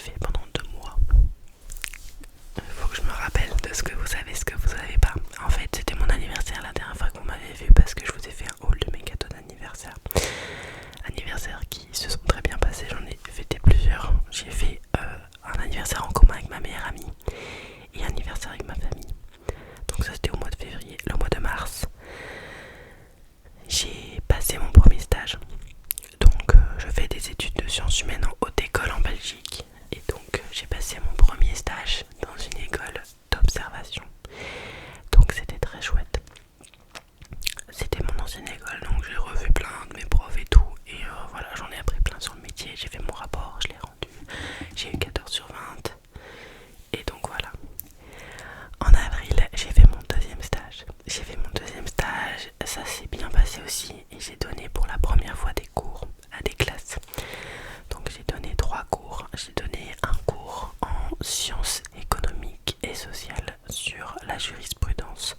fait pendant 2 mois. Il faut que je me rappelle de ce que vous savez, ce que vous savez pas. En fait, c'était mon anniversaire la dernière fois que vous m'avez vu parce que je vous ai fait un haul de mes cadeaux d'anniversaire. Anniversaires qui se sont très bien passés, j'en ai fêté plusieurs. J'ai fait un anniversaire en commun avec ma meilleure amie et un anniversaire avec ma famille. Donc ça c'était au mois de février. Le mois de mars, j'ai passé mon premier stage. Donc je fais des études de sciences humaines en haute école en Belgique. Et donc j'ai passé mon premier stage dans une école d'observation. Donc c'était très chouette. C'était mon ancienne école, donc j'ai revu plein de mes profs et tout. Et voilà, j'en ai appris plein sur le métier. J'ai fait mon rapport, je l'ai rendu. J'ai eu 14/20. Et donc voilà. En avril, j'ai fait mon deuxième stage. Ça s'est bien passé aussi. Et j'ai donné pour la première fois des cours à des classes. Donc j'ai donné 3 cours. J'ai donné un cours en sciences économiques et sociales sur la jurisprudence.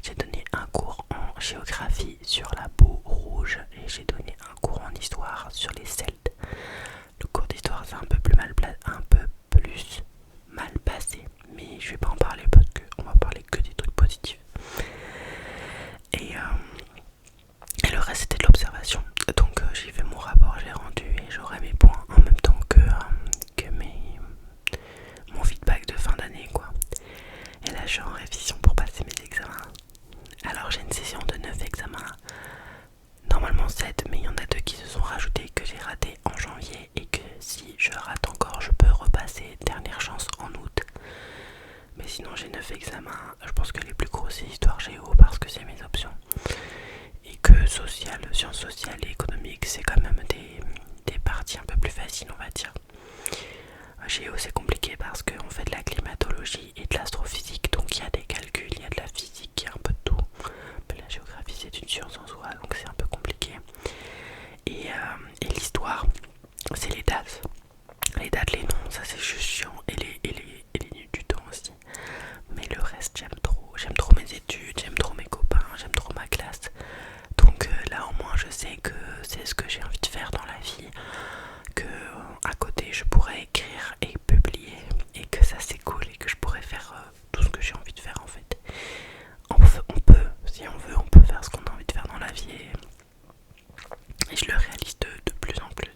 J'ai donné un cours en géographie sur la boue rouge et j'ai donné un cours en histoire sur les Celtes. Le cours d'histoire c'est un peu plus mal passé, mais je vais pas en parler parce qu'on va parler que des trucs positifs. Et le reste c'était de l'observation. Donc j'ai fait mon rapport, je l'ai rendu et j'aurai mes points en même temps que mon feedback de fin d'année quoi. Et là je suis en révision pour passer mes examens. Alors j'ai une session de 9 examens, normalement 7, mais il y en a 2 qui se sont rajoutés que j'ai raté en janvier et que si je rate encore je peux repasser, dernière chance en août. Mais sinon j'ai 9 examens, je pense que les plus gros c'est histoire géo parce que c'est mes options. Et que social, sciences sociales et économiques c'est quand même des parties un peu plus faciles on va dire. Géo c'est compliqué parce qu'on fait de la climatologie et de l'astrophysique, donc il y a des calculs, il y a de la physique, il y a un peu de tout. Mais la géographie c'est une science en soi, donc c'est un peu compliqué. Et l'histoire, c'est les dates. Les dates, les noms, ça c'est juste chiant. Et les minutes du temps aussi. Mais le reste j'aime trop. J'aime trop mes études, j'aime trop mes copains, j'aime trop ma classe. Donc là au moins je sais que c'est ce que j'ai envie de faire dans la vie. Que à côté je pourrais écrire et publier et que ça c'est cool et que je pourrais faire tout ce que j'ai envie de faire en fait. On peut, si on veut, on peut faire ce qu'on a envie de faire dans la vie et je le réalise de plus en plus.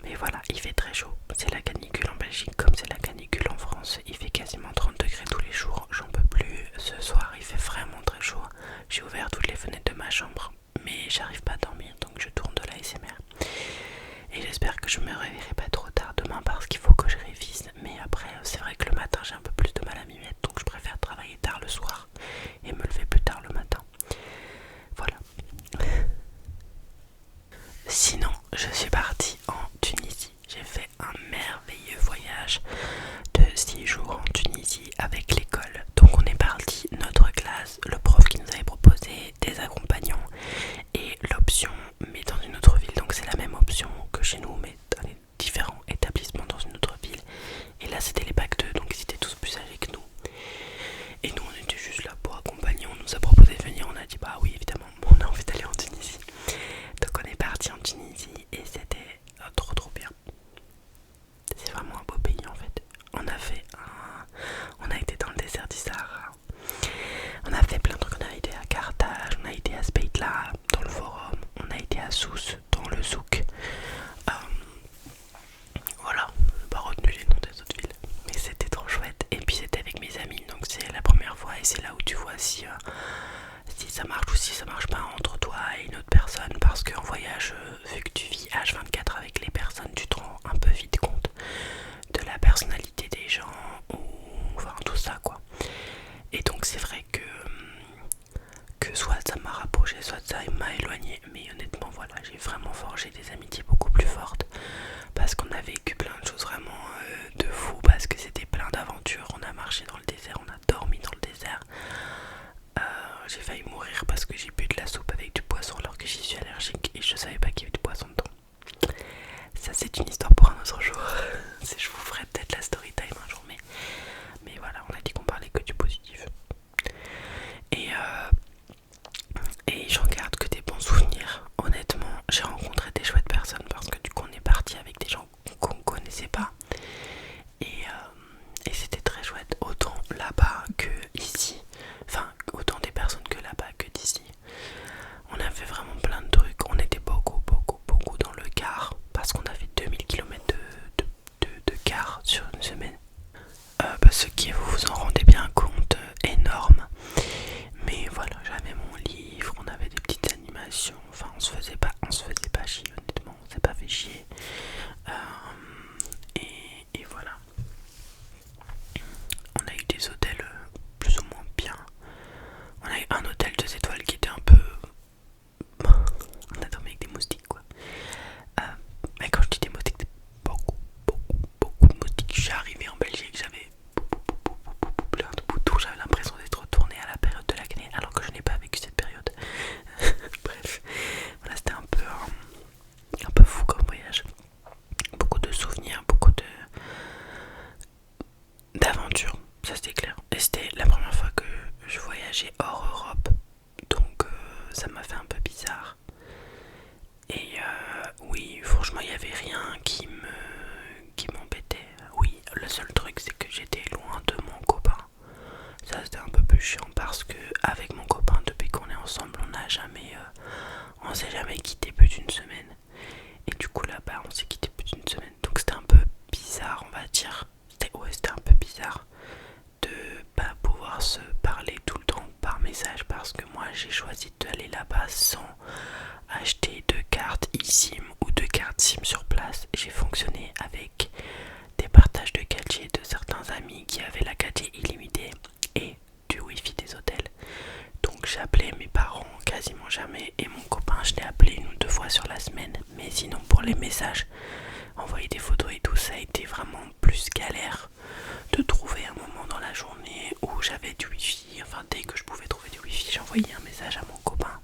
Mais voilà, il fait très chaud. C'est la canicule en Belgique comme c'est la canicule en France. Il fait quasiment 30 degrés tous les jours. J'en peux plus. Ce soir, il fait vraiment très chaud. J'ai ouvert toutes les fenêtres de ma chambre, mais j'arrive pas à dormir, donc je tourne de la l'ASMR. Et j'espère que je me réveillerai pas trop tard demain parce qu'il faut que je révise. Mais après, c'est vrai que le matin, j'ai un peu plus de mal à m'y mettre, donc je préfère travailler tard le soir et me lever plus tard le matin. Voilà. Sinon, je suis partie en Tunisie. J'ai fait un merveilleux voyage de 6 jours en Tunisie avec l'école. Donc on est parti, notre classe, le prof qui nous avait proposé des accompagnants et l'option mais dans une autre ville. Donc c'est la même option que chez nous mais dans les différents établissements dans une autre ville. Et là c'était les bacs 2, donc ils étaient tous plus âgés que nous. Et nous on était juste là pour accompagner, on nous a proposé de venir, on a dit bah oui évidemment, on a envie d'aller en Tunisie. Donc on est parti en Tunisie et c'était trop bien. C'est vraiment un beau pays en fait. On a été dans le désert du Sahara. On a fait plein de trucs, on a été à Carthage, on a été à Speitla dans le forum, on a été à Sousse dans le souk. Voilà, je n'ai pas retenu les noms des autres villes. Mais c'était trop chouette. Et puis c'était avec mes amis, donc c'est la première fois et c'est là où tu vois si ça marche ou si ça marche pas entre toi et une autre personne. Parce qu'en voyage, vu que tu vis H24 avec les personnes, tu te rends un peu vite compte de la personnalité des gens ou enfin tout ça quoi. Et donc c'est vrai que soit ça m'a rapproché, soit ça m'a éloigné. Mais honnêtement voilà, j'ai vraiment forgé des amitiés beaucoup plus fortes. Parce qu'on a vécu plein de choses vraiment de fou. Parce que c'était plein d'aventures. On a marché dans le désert, on a dormi dans le désert. J'ai failli mourir parce que j'ai bu de la soupe avec du poisson alors que j'y suis allergique et je savais pas qu'il y avait du poisson dedans. Ça c'est une histoire pour un autre jour. Je vous ferai peut-être la story time un jour, mais voilà, on a dit qu'on parlait que du positif. Et j'en garde que des bons souvenirs. Honnêtement, j'ai rencontré des chouettes personnes parce que du coup on est parti avec des gens qu'on connaissait pas. compliqué, vous vous en rendez bien compte, énorme. Mais voilà, j'avais mon livre, on avait des petites animations, enfin on se faisait pas chier honnêtement, on s'est pas fait chier. Et voilà. On a eu des hôtels plus ou moins bien. On a eu un hôtel 2 étoiles qui était un peu... On a dormi avec des moustiques quoi. Mais quand je dis des moustiques, c'est beaucoup de moustiques. Je suis arrivé en Belgique, j'avais plein de boutons, j'avais l'impression d'être retourné à la période de l'acné alors que je n'ai pas vécu cette période. Bref, voilà, c'était un peu fou comme voyage. Beaucoup de souvenirs, beaucoup d'aventures, ça c'était clair. Et c'était la première fois que je voyageais hors Europe, donc ça m'a fait un peu bizarre. Et oui, franchement, il n'y avait rien qui m'embêtait. Oui, le seul truc, c'est que j'étais loin de mon copain. Ça, c'était un peu plus chiant parce que avec mon copain, depuis qu'on est ensemble, on s'est jamais quitté plus d'une semaine. Et du coup, là-bas, on s'est quitté plus d'une semaine. Donc, c'était un peu bizarre, on va dire. C'était un peu bizarre de pas pouvoir se parler tout le temps par message parce que moi, j'ai choisi d'aller là-bas sans acheter de carte eSIM ou de carte SIM sur place. J'ai fonctionné avec des partages de 4G de certains amis qui avaient la 4G illimitée et du wifi des hôtels. Donc j'appelais mes parents quasiment jamais et mon copain je l'ai appelé 1 ou 2 fois sur la semaine. Mais sinon pour les messages, envoyer des photos et tout, ça a été vraiment plus galère de trouver un moment dans la journée où j'avais du wifi. Enfin dès que je pouvais trouver du wifi, j'envoyais un message à mon copain.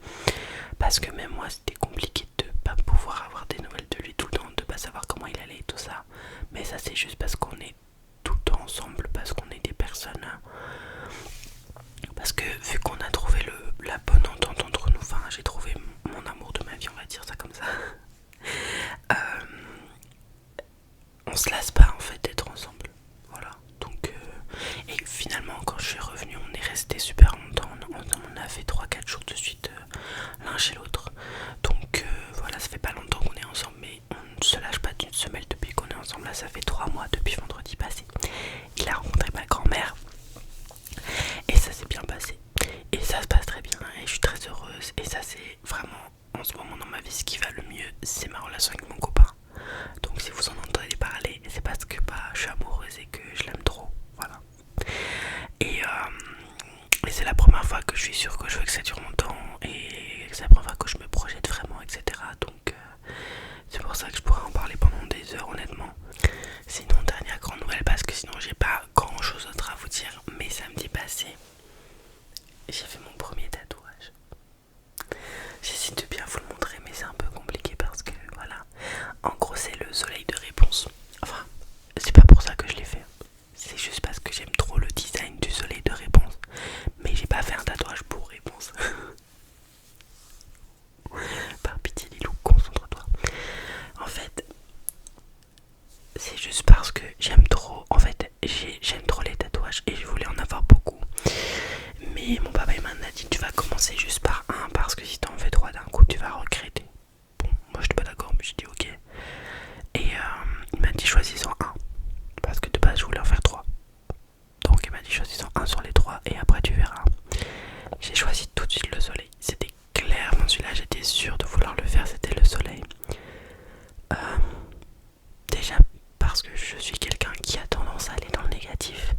Parce que même moi c'était compliqué de pas pouvoir avoir des nouvelles de lui tout le temps, de pas savoir comment il allait et tout ça. Mais ça c'est juste parce qu'on est tout le temps ensemble, parce qu'on est des personnes... Parce que vu qu'on a trouvé la bonne entente entre nous, enfin j'ai trouvé mon amour de ma vie, on va dire ça comme ça. On se lasse pas en fait d'être ensemble. Voilà. Donc et finalement quand je suis revenue, on est resté super longtemps. On a fait 3-4 jours de suite l'un chez l'autre. Donc voilà, ça fait pas longtemps qu'on est ensemble, mais on ne se lâche pas d'une semelle depuis qu'on est ensemble. Là ça fait 3 mois depuis vendredi passé. Il a rencontré ma grand-mère et ça s'est bien passé. Et ça se passe très bien et je suis très heureuse. Et ça c'est vraiment en ce moment dans ma vie ce qui va le mieux, c'est ma relation avec mon copain. Donc si vous en entendez parler, c'est parce que je suis amoureuse et que je l'aime trop. Voilà. Et c'est la première fois que je suis sûre que je veux que ça dure longtemps. Et c'est la première fois que je me projette vraiment, etc. Donc c'est pour ça que je pourrais en parler pendant des heures honnêtement. Sinon, dernière grande nouvelle, parce que sinon j'ai pas grand chose d'autre à vous dire. Mais samedi passé, j'ai fait mon premier tatouage. J'essaie de bien vous le montrer, mais c'est un peu compliqué parce que voilà. En gros, c'est le soleil de réponse. Enfin, c'est pas pour ça que je l'ai fait. C'est juste parce que j'aime trop le design du soleil de réponse. Mais j'ai pas fait un tatouage pour réponse. Par pitié, Lilou, concentre-toi. En fait, c'est juste parce que j'aime trop. En fait, j'aime trop les tatouages et je voulais en avoir beaucoup. Mais mon papa il m'a dit tu vas commencer juste par un parce que si t'en fais 3 d'un coup tu vas regretter. Bon, moi j'étais pas d'accord mais j'ai dit ok. Et il m'a dit choisis-en un parce que de base je voulais en faire 3. Donc il m'a dit choisis-en un sur les 3 et après tu verras. J'ai choisi tout de suite le soleil. C'était clairement celui-là, j'étais sûre de vouloir le faire, c'était le soleil. Déjà parce que je suis quelqu'un qui a tendance à aller dans le négatif.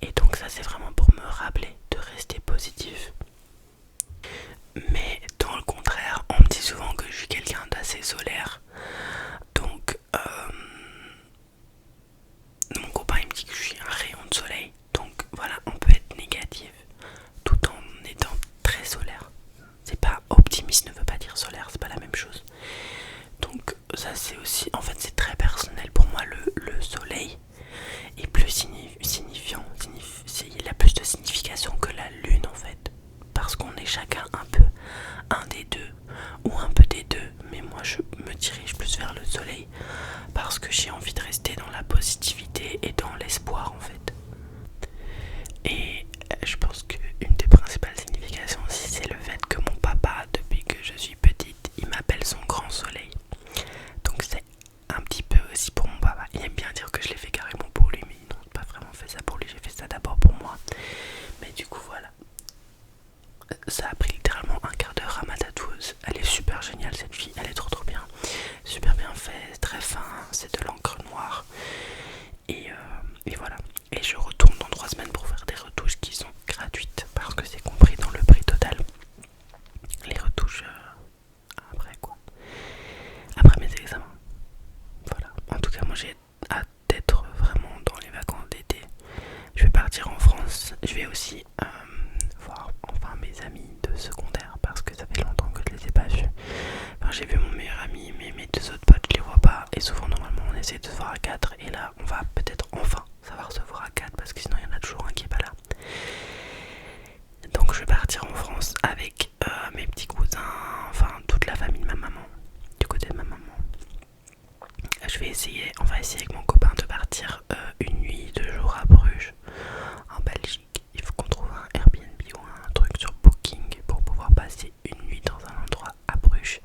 Et donc ça c'est vraiment pour me rappeler de rester positif. Mais dans le contraire, on me dit souvent que je suis quelqu'un d'assez solaire. Donc mon copain il me dit que je suis un rayon de soleil. Donc voilà, on peut être négatif tout en étant très solaire. C'est pas optimiste ne veut pas dire solaire, c'est pas la même chose. Donc ça c'est aussi, en fait c'est très personnel pour moi le soleil est plus signifiant, il a plus de signification que la lune en fait. Parce qu'on est chacun un peu un des deux ou un peu des deux, mais moi je me dirige plus vers le soleil parce que j'ai envie de rester dans la positivité et dans l'espoir en fait. Et je pense qu'une des principales significations aussi c'est le fait que mon papa depuis que je suis petite il m'appelle son grand soleil. Donc c'est un petit peu aussi pour mon papa. Il aime bien dire que je l'ai fait carrément pour lui, mais non, j'ai pas vraiment fait ça pour lui, j'ai fait je vais aussi voir enfin mes amis de secondaire parce que ça fait longtemps que je les ai pas vus. Enfin, j'ai vu mon meilleur ami, mais mes deux autres potes je les vois pas. Et souvent normalement on essaie de se voir à 4. Et là on va peut-être enfin savoir se voir à 4 parce que sinon il y en a toujours un qui est pas là. Donc je vais partir en France avec mes petits cousins, enfin toute la famille de ma maman, du côté de ma maman. On va essayer avec mon copain de partir une nuit, 2 jours à Bruges, en Belgique. Il faut qu'on trouve un Airbnb ou un truc sur Booking pour pouvoir passer une nuit dans un endroit à Bruges.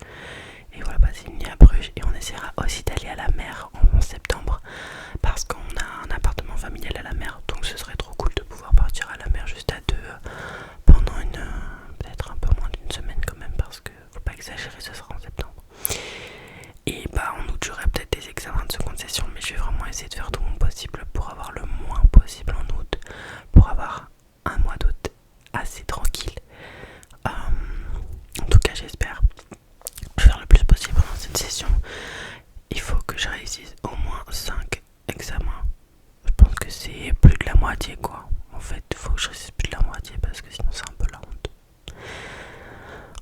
Et voilà, passer une nuit à Bruges. Et on essaiera aussi d'aller à la mer en septembre parce qu'on a un appartement familial à la mer. Donc ce serait trop cool de pouvoir partir à la mer juste à deux pendant peut-être un peu moins d'une semaine quand même, parce que faut pas exagérer, ce sera en septembre. Et bah en août j'aurai peut-être des examens de seconde session, mais je vais vraiment essayer de faire tout mon possible pour avoir le moins possible en août, pour avoir un mois d'août assez tranquille. En tout cas j'espère. Je vais faire le plus possible pendant cette session. Il faut que je réussisse au moins 5 examens. Je pense que c'est plus de la moitié quoi. En fait il faut que je réussisse plus de la moitié parce que sinon c'est un peu la honte.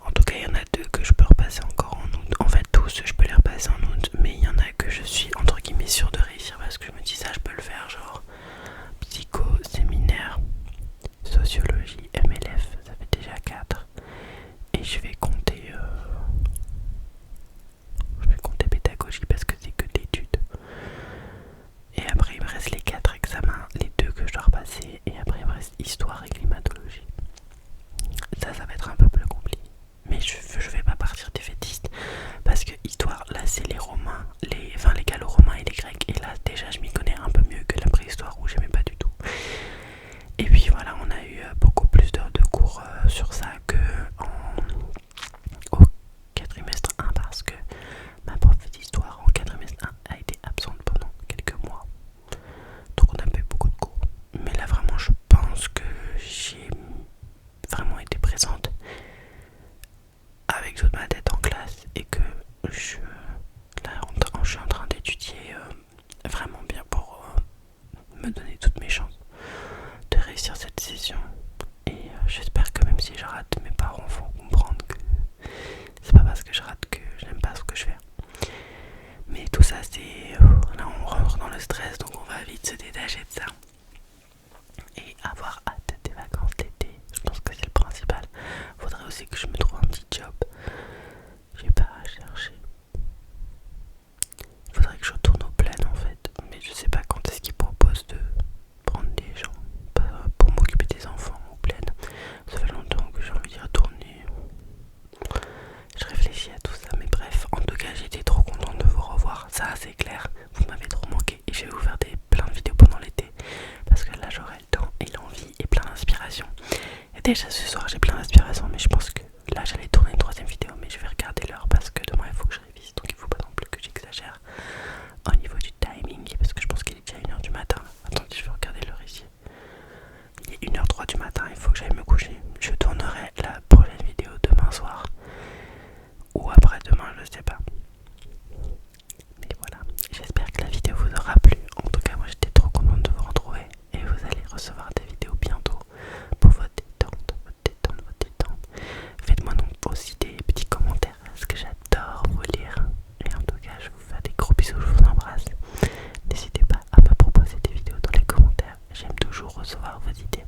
En tout cas il y en a 2 que je peux repasser encore en août. En fait tous je peux les repasser en août, mais il y en a que je suis entre guillemets sûre de réussir parce que je me dis ça je peux le faire, genre psycho, séminaire, sociologie, MLF, ça fait déjà 4. Et je vais compter pédagogie parce que c'est que d'études. Et après il me reste les 4 examens, les 2 que je dois repasser, et après il me reste histoire et climatologie. Ça va être un peu plus compliqué. Mais je vais pas partir défaitiste parce que histoire là c'est les romains, les gallo-romains et les grecs, et là déjà je m'y connais un peu mieux que la préhistoire où j'aimais pas du tout. Et puis voilà, on a eu beaucoup plus d'heures de cours sur ça que au quadrimestre 1 parce que ma prof d'histoire en quadrimestre 1 a été absente pendant quelques mois. Donc on a pas eu beaucoup de cours. Mais là vraiment je pense que j'ai vraiment été présente avec toute ma tête en classe et que je suis en train d'étudier vraiment bien pour me donner toutes mes chances de réussir cette session. Et j'espère que même si je rate, mes parents vont comprendre que c'est pas parce que je rate que je n'aime pas ce que je fais. Mais tout ça c'est... là on rentre dans le stress, donc on va vite se détacher de ça. Et avoir hâte des vacances d'été, je pense que c'est le principal. Faudrait aussi que je me trouve un petit job. J'ai pas à chercher. Faudrait que je retourne aux plaines en fait. Mais je sais pas quand est-ce qu'ils proposent de prendre des gens pour m'occuper des enfants aux plaines. Ça fait longtemps que j'ai envie d'y retourner. Je réfléchis à tout ça, mais bref, en tout cas j'étais trop contente de vous revoir, ça c'est clair, vous m'avez trop manqué et je vais vous faire plein de vidéos pendant l'été parce que là j'aurai le temps et l'envie et plein d'inspiration. Et déjà ce soir j'ai plein d'inspiration, mais je pense que là j'allais tourner une 3ème vidéo, mais je vais regarder l'heure parce que demain il faut que je révise, donc il faut pas non plus que j'exagère au niveau du timing parce que je pense qu'il est déjà 1h du matin. Attendez, je vais regarder l'heure ici. Il est 1h03 du matin, il faut que j'aille me coucher. Je tournerai la prochaine vidéo demain soir ou après-demain, je sais pas. Mais voilà, j'espère que la vidéo vous aura plu. En tout cas, moi j'étais trop contente de vous retrouver et vous allez recevoir des vidéos bientôt pour votre détente, votre détente, votre détente. Faites-moi donc aussi des petits commentaires parce que j'adore vous lire. Et en tout cas, je vous fais des gros bisous, je vous embrasse. N'hésitez pas à me proposer des vidéos dans les commentaires. J'aime toujours recevoir vos idées.